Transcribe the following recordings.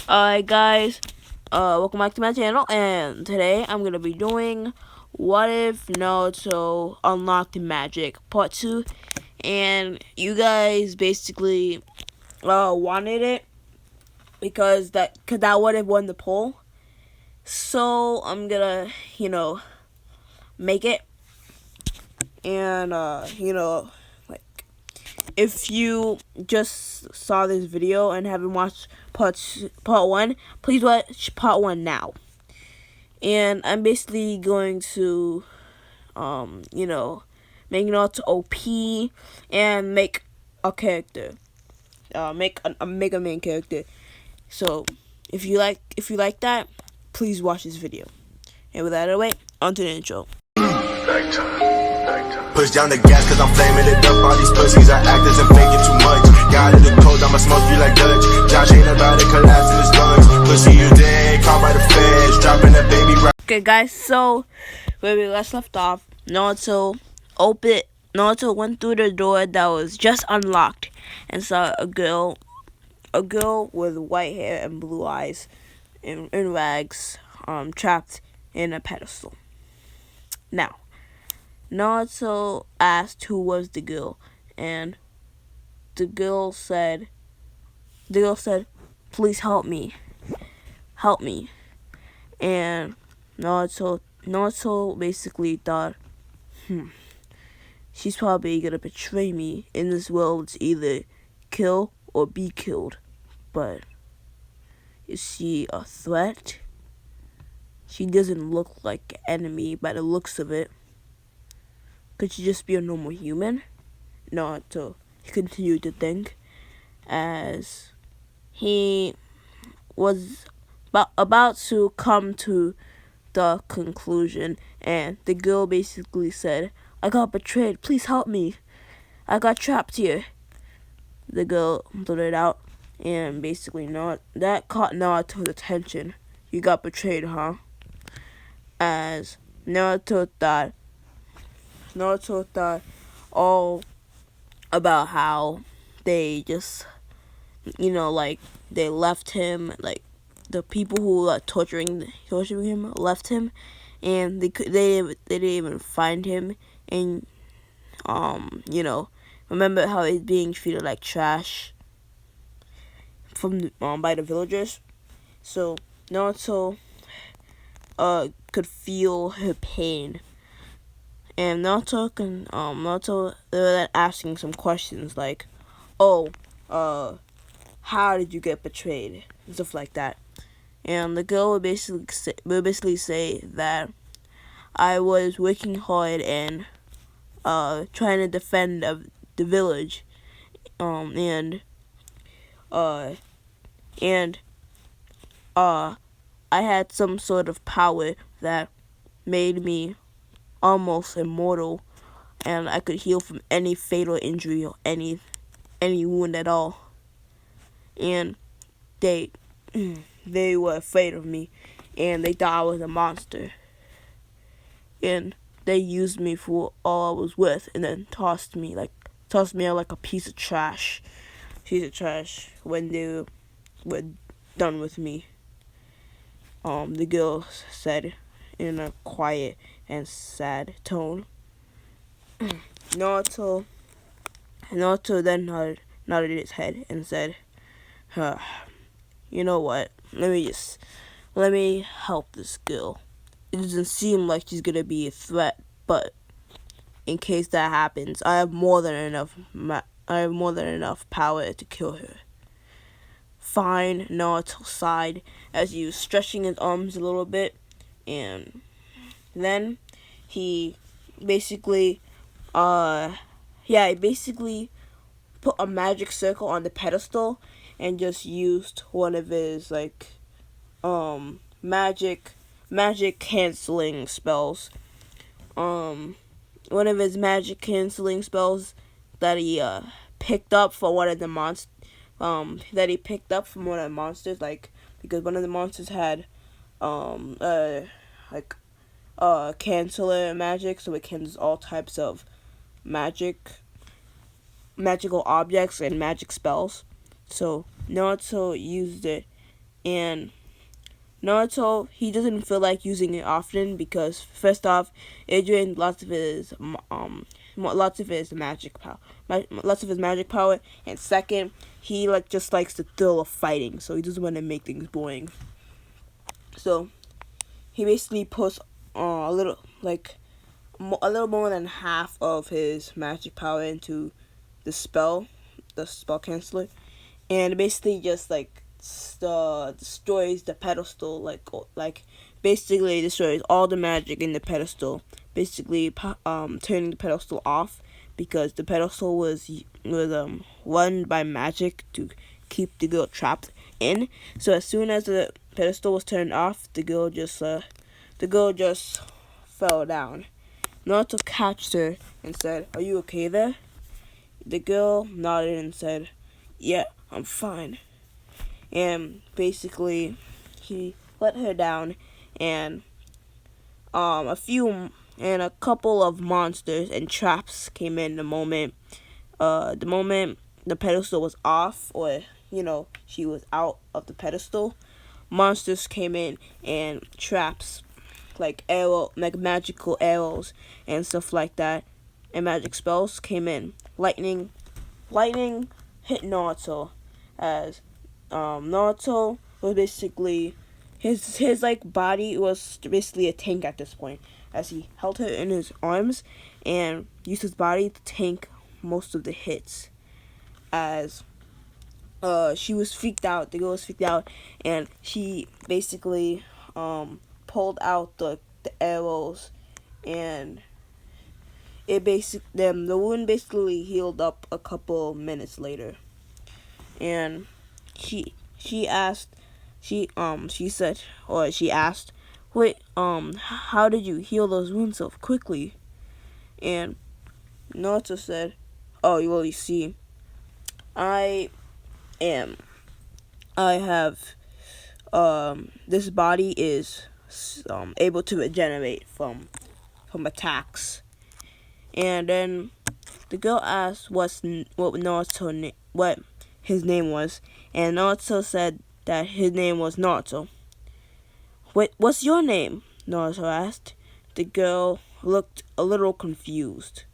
Alright guys, welcome back to my channel, and today I'm gonna be doing What If Naruto Unlocked Magic Part 2, and you guys basically wanted it because that would have won the poll, so I'm gonna, make it, and like, if you just saw this video and haven't watched part 1, please watch part 1 now. And I'm basically going to, make Naruto OP and make a character, make a main character. So if you like that, please watch this video. And with that out of the way, on to the intro. Push down the gas cause I'm flaming it up. All these pussies are actors and faking too much. Got in the cold, I'ma smoke you like Dutch. Josh ain't about it, collapsing his lungs. Pussy you dead, caught by the feds. Dropping that baby right. Okay guys, so where we last left off, Naruto went through the door that was just unlocked and saw a girl with white hair and blue eyes in rags, trapped in a pedestal. Now, Naruto asked who was the girl, and the girl said, "Please help me. And Naruto basically thought, she's probably gonna betray me. In this world, it's either kill or be killed. But is she a threat? She doesn't look like an enemy by the looks of it. Could she just be a normal human?" Naruto continued to think as he was about to come to the conclusion, and the girl basically said, "I got betrayed. Please help me. I got trapped here." The girl blurted out, and basically that caught Naruto's attention. "You got betrayed, huh?" As Naruto thought all about how they just, they left him, like the people who were torturing him left him, and they didn't even find him, and remember how he's being treated like trash from by the villagers. So Naruto could feel her pain, and Naruto they were then asking some questions like, "Oh, how did you get betrayed?" and stuff like that. And the girl would basically say that, "I was working hard and trying to defend the village, and I had some sort of power that made me almost immortal, and I could heal from any fatal injury or any wound at all. And they were afraid of me, and they thought I was a monster. And they used me for all I was worth, and then tossed me out like a piece of trash when they were done with me." The girl said in a quiet and sad tone. Naruto then nodded his head and said, "You know what? Let me help this girl. It doesn't seem like she's gonna be a threat, but in case that happens, I have more than enough power to kill her." "Fine," Naruto sighed as he was stretching his arms a little bit, and then he basically put a magic circle on the pedestal and just used one of his magic canceling spells. One of his magic canceling spells that he picked up for one of the monsters. Like, because one of the monsters had canceler magic, so it cancels all types of magical objects and magic spells. So Naruto used it And Naruto, he doesn't feel like using it often because first off, it drains lots of his magic power, and second, he like just likes the thrill of fighting, so he doesn't want to make things boring. So he basically puts a little a little more than half of his magic power into the spell canceller, and basically just like destroys the pedestal, like basically destroys all the magic in the pedestal, basically turning the pedestal off because the pedestal was run by magic to keep the girl trapped in. So as soon as the pedestal was turned off, the girl just fell down. Naruto catched her and said, "Are you okay there?" The girl nodded and said, "Yeah, I'm fine." And basically, he let her down, and a couple of monsters and traps came in the moment the pedestal was off, or she was out of the pedestal. Monsters came in and traps like magical arrows and stuff like that, and magic spells came in. Lightning hit Naruto as Naruto was basically his like body was basically a tank at this point, as he held her in his arms and used his body to tank most of the hits. As she was freaked out, the girl was freaked out, and she basically pulled out the arrows, and the wound basically healed up a couple minutes later. And she asked she said, or she asked, "Wait, how did you heal those wounds so quickly?" And Naruto said, "Oh, well, you see, I am I have this body is able to regenerate from attacks." And then the girl asked what his name was, and Naruto said that his name was Naruto. "Wait, what's your name?" Naruto asked. The girl looked a little confused.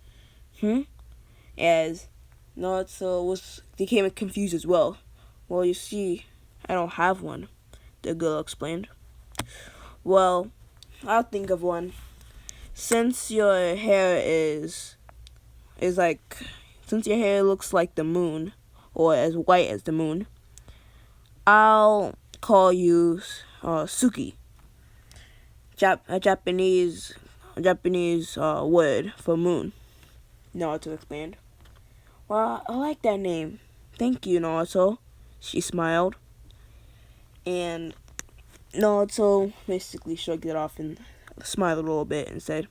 As Naruto became confused as well. "Well, you see, I don't have one," the girl explained. "Well, I'll think of one. Since your hair is like since your hair looks like the moon, or as white as the moon, I'll call you Suki, a Japanese word for moon," Naruto explained. "Well, I like that name. Thank you, Naruto," she smiled. And Naruto basically shrugged it off and smiled a little bit and said,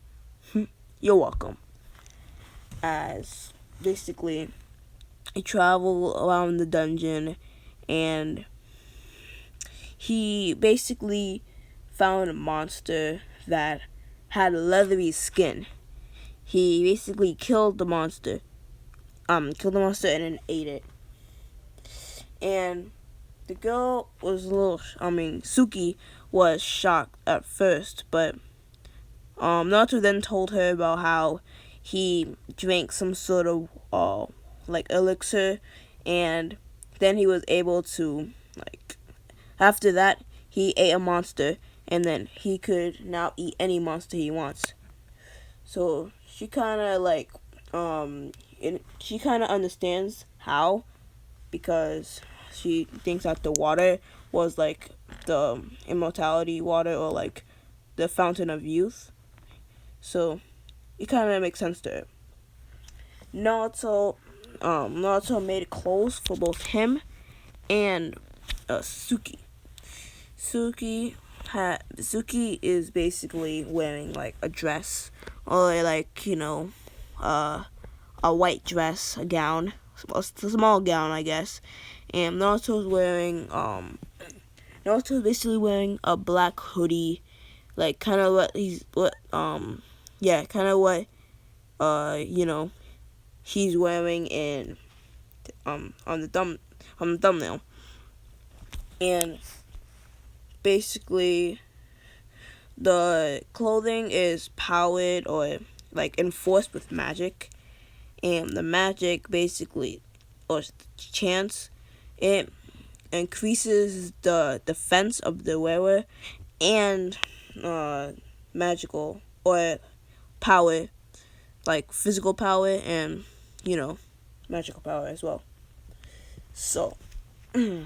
"You're welcome." As basically he traveled around the dungeon, and he basically found a monster that had leathery skin. He basically killed the monster and then ate it. And the girl was Suki was shocked at first, but Naruto then told her about how he drank some sort of like elixir, and then he was able to after that he ate a monster, and then he could now eat any monster he wants. So she kind of understands how, because she thinks that the water was like the immortality water, or like the fountain of youth. So it kind of makes sense to her. Naruto made clothes for both him and Suki. Suki is basically wearing like a dress, or a white dress, a gown, a small gown, I guess. And Naruto's basically wearing a black hoodie, like kind of what he's wearing on the thumbnail. And basically the clothing is powered or like enforced with magic, and the magic basically or chance it increases the defense of the wearer and magical or power, like physical power and magical power as well. So they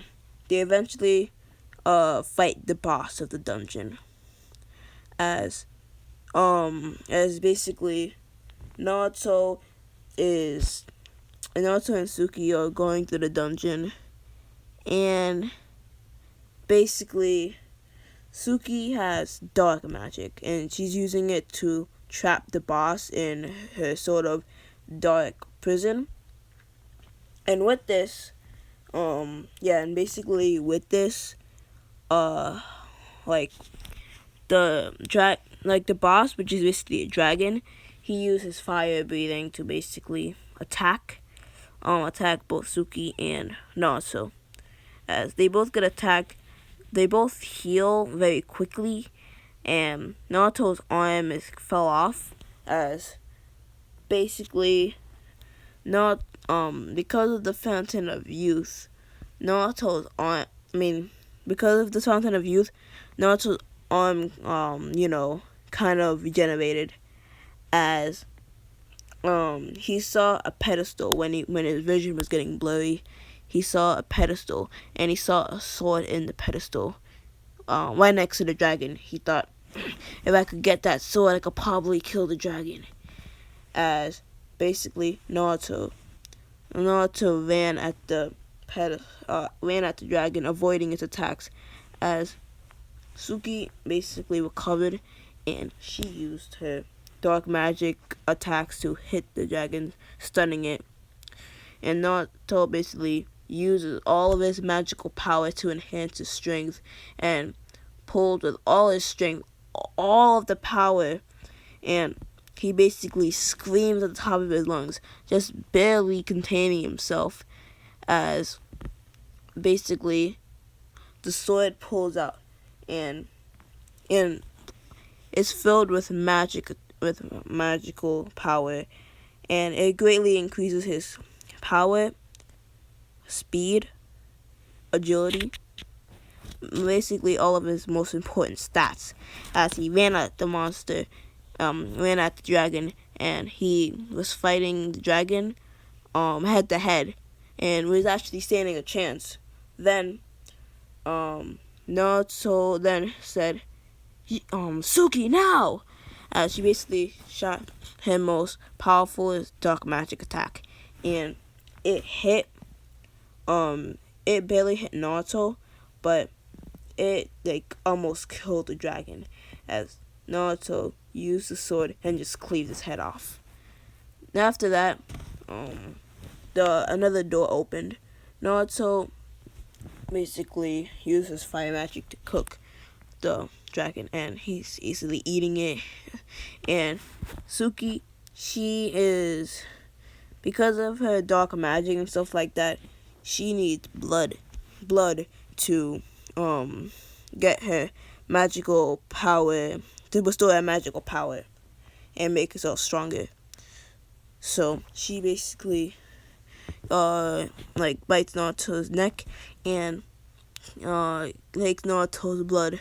eventually fight the boss of the dungeon, as basically Naruto is Naruto and Suki are going through the dungeon, and basically Suki has dark magic and she's using it to trap the boss in her sort of dark prison. And with this, and basically with this, like the boss, which is basically a dragon, he uses fire breathing to basically attack both Suki and Naruto. As they both get attacked, they both heal very quickly, and Naruto's arm fell off, as basically not because of the fountain of youth, Naruto's arm. Because of the fountain of youth, Naruto's arm, kind of regenerated, as he saw a pedestal when his vision was getting blurry. He saw a pedestal and he saw a sword in the pedestal, right next to the dragon. He thought, if I could get that sword, I could probably kill the dragon. As basically Naruto ran at the dragon, avoiding its attacks. As Suki basically recovered, and she used her dark magic attacks to hit the dragon, stunning it. And Naruto basically uses all of his magical power to enhance his strength, and pulled with all his strength, all of the power, and he basically screams at the top of his lungs, just barely containing himself, as basically the sword pulls out, and it's filled with magical power, and it greatly increases his power, speed, agility, basically all of his most important stats, as he ran at the monster, ran at the dragon, and he was fighting the dragon head to head, and was actually standing a chance. Then Naruto then said, Suki, now! As she basically shot his most powerful dark magic attack, and it barely hit Naruto, but it almost killed the dragon, as Naruto used the sword and just cleaved his head off. After that, another door opened. Naruto basically uses fire magic to cook the dragon, and he's easily eating it. And Suki, she is, because of her dark magic and stuff like that, she needs blood to get her magical power, to bestow her magical power and make herself stronger. So she basically bites Naruto's neck and takes Naruto's blood.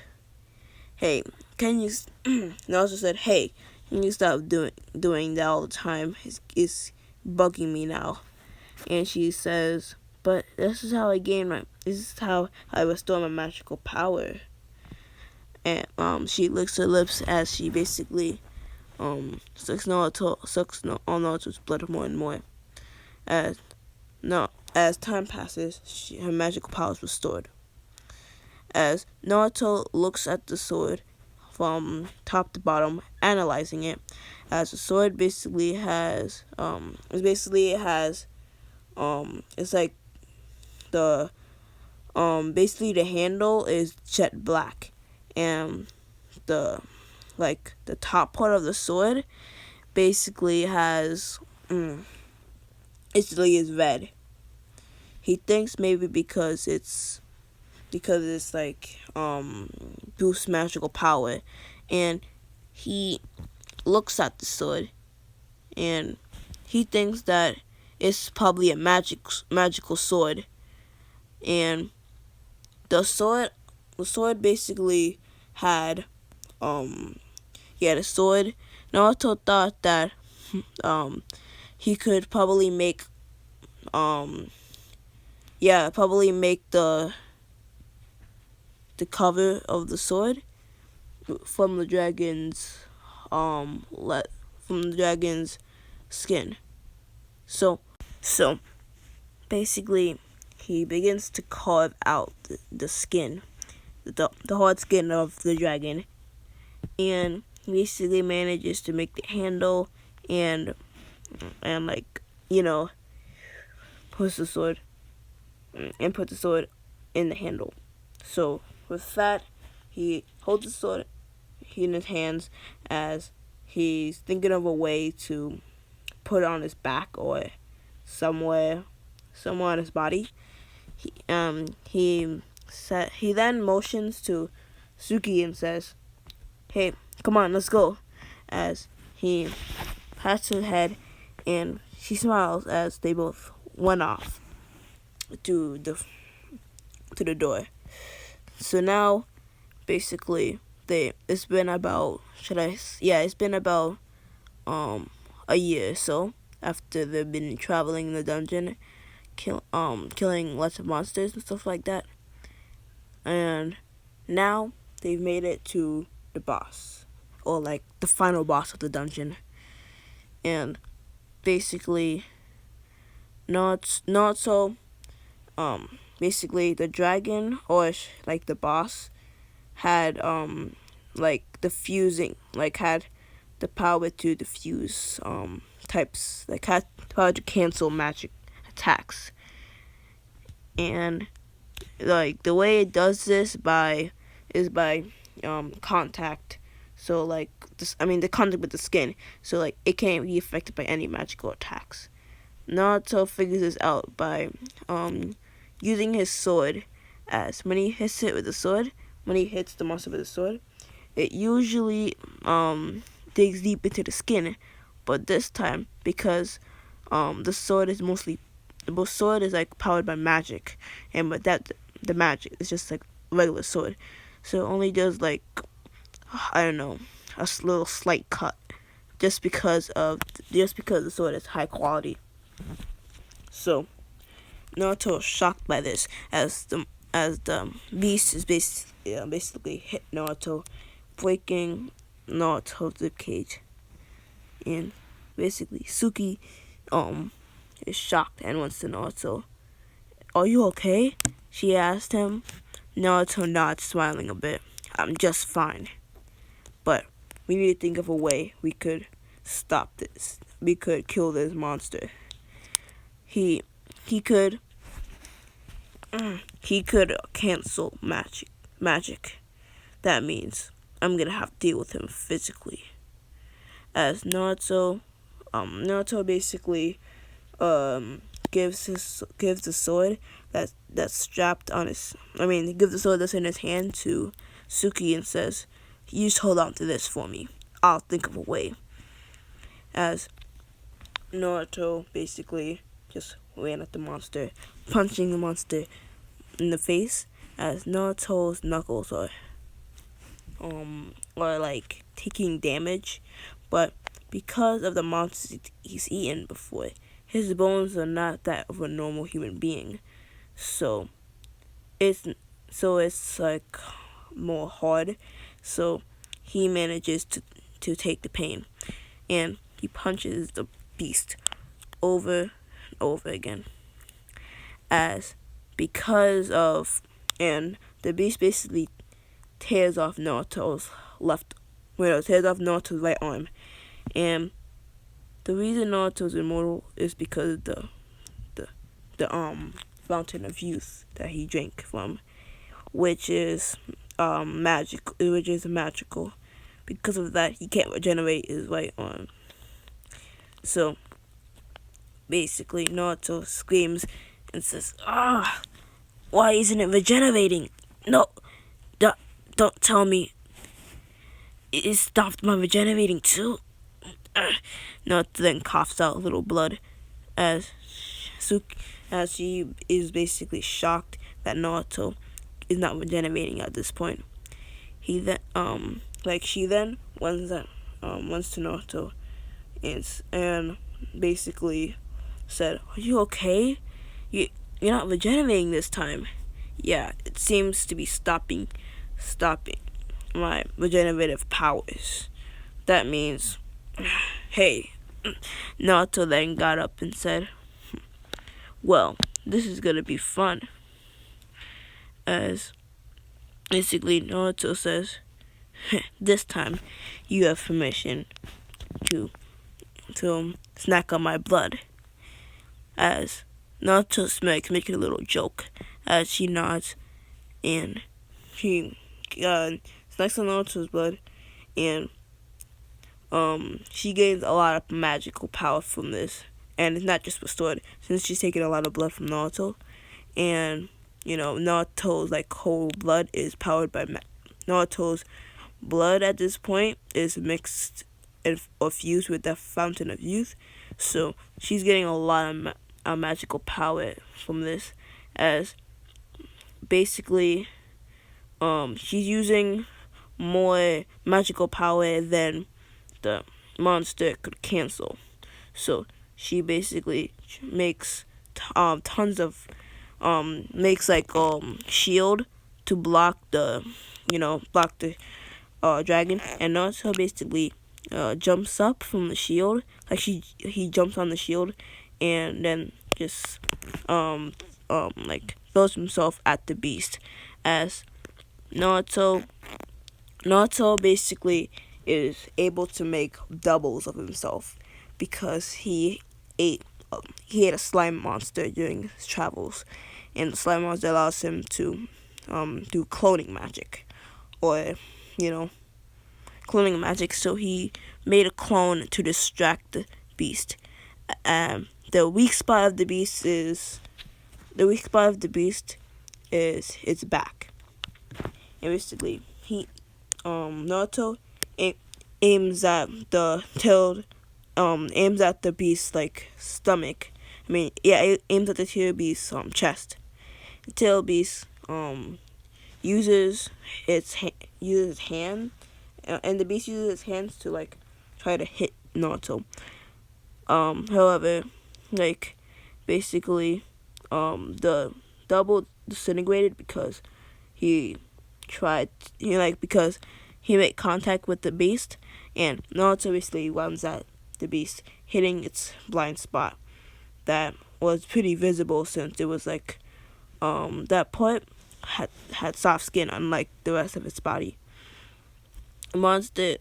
Hey, can you? Naruto said, "Hey, can you stop doing that all the time? It's bugging me now." And she says, "But this is how this is how I restore my magical power." And she licks her lips as she basically sucks on Naruto's blood more and more. As time passes, her magical power is restored. As Naruto looks at the sword from top to bottom, analyzing it, as the sword basically has it's like the basically the handle is jet black, and the top part of the sword basically has is red. He thinks maybe because it's because it's like boosts magical power, and he looks at the sword and he thinks that it's probably a magical sword, and the sword basically had the sword. Naruto thought that he could probably make probably make the cover of the sword from the dragon's from the dragon's skin. So basically he begins to carve out the skin, the hard skin of the dragon, and basically manages to make the handle and like puts the sword put the sword in the handle. So with that, he holds the sword in his hands as he's thinking of a way to put it on his back or somewhere on his body. He then motions to Suki and says, "Hey, come on, let's go." As he pats her head, and she smiles as they both went off to the door. So now, basically, it's been about a year or so after they've been traveling in the dungeon, killing lots of monsters and stuff like that, and now they've made it to the boss, or like the final boss of the dungeon, and basically not so basically the dragon, or like the boss, had like had the power to diffuse types, like had the power to cancel magic attacks, and like the way it does this is by contact. So like the contact with the skin, so like it can't be affected by any magical attacks. Naruto figures this out by using his sword, as when he hits the monster with the sword, it usually digs deep into the skin. But this time, because the sword is like powered by magic, and but the magic is just like regular sword, so it only does like, I don't know, a little slight cut, just because the sword is high quality. So Naruto is shocked by this, as the beast is basically hit Naruto, breaking Naruto's ribcage, and basically Suki is shocked and wants to Naruto, "Are you okay?" she asked him. Naruto nods, smiling a bit. "I'm just fine, but we need to think of a way we could stop this. We could kill this monster. He could cancel magic. That means I'm gonna have to deal with him physically." As Naruto basically gives the sword that's strapped on he gives the sword that's in his hand to Suki and says, "You just hold on to this for me. I'll think of a way." As Naruto basically just ran at the monster, punching the monster in the face, as Naruto's knuckles are like taking damage, but because of the monsters he's eaten before, his bones are not that of a normal human being, so it's like more hard. So he manages to take the pain, and he punches the beast over and over again, as and the beast basically tears off Naruto's right arm, and the reason Naruto's immortal is because of the fountain of youth that he drank from, which is magical. Because of that, he can't regenerate his right arm. So basically, Naruto screams and says, "Ah, why isn't it regenerating?" No, don't, don't tell me it stopped my regenerating too. Naruto then coughs out a little blood as as she is basically shocked that Naruto is not regenerating at this point. He then she then runs to Naruto and basically said, "Are you okay? You're not regenerating this time." Yeah, it seems to be stopping my regenerative powers. That means, hey. Naruto then got up and said, "Well, this is gonna be fun." As basically Naruto says, "This time, you have permission to snack on my blood." As Naruto smirks, making a little joke, as she nods and she snacks on Naruto's blood, and she gains a lot of magical power from this, and it's not just restored since she's taking a lot of blood from Naruto, and Naruto's whole blood is powered by Naruto's blood at this point is mixed or fused with the Fountain of Youth, so she's getting a lot of magical power from this, as basically she's using more magical power than the monster could cancel. So she basically makes tons of makes shield to block the dragon, and also basically jumps up from the shield, he jumps on the shield and then just throws himself at the beast, as Naruto basically is able to make doubles of himself because he ate a slime monster during his travels, and the slime monster allows him to do cloning magic, or cloning magic. So he made a clone to distract the beast. The weak spot of the beast is its back, and basically Naruto aims at the beast's stomach. Aims at the tail beast's chest. The tail beast uses its hand, and the beast uses its hands to try to hit Naruto. However, basically, the double disintegrated because because he made contact with the beast, and Naruto basically runs at the beast, hitting its blind spot that was pretty visible since it was that part had soft skin, unlike the rest of its body. The monster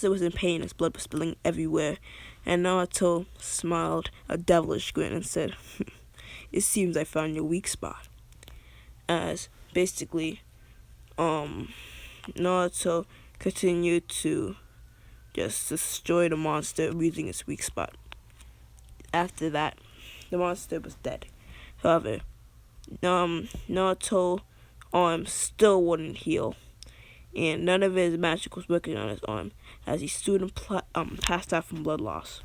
was in pain, its blood was spilling everywhere, and Naruto smiled a devilish grin and said, "It seems I found your weak spot." As basically Naruto continued to just destroy the monster using its weak spot. After that, the monster was dead. However, Naruto's arm still wouldn't heal, and none of his magic was working on his arm, as he stood and passed out from blood loss.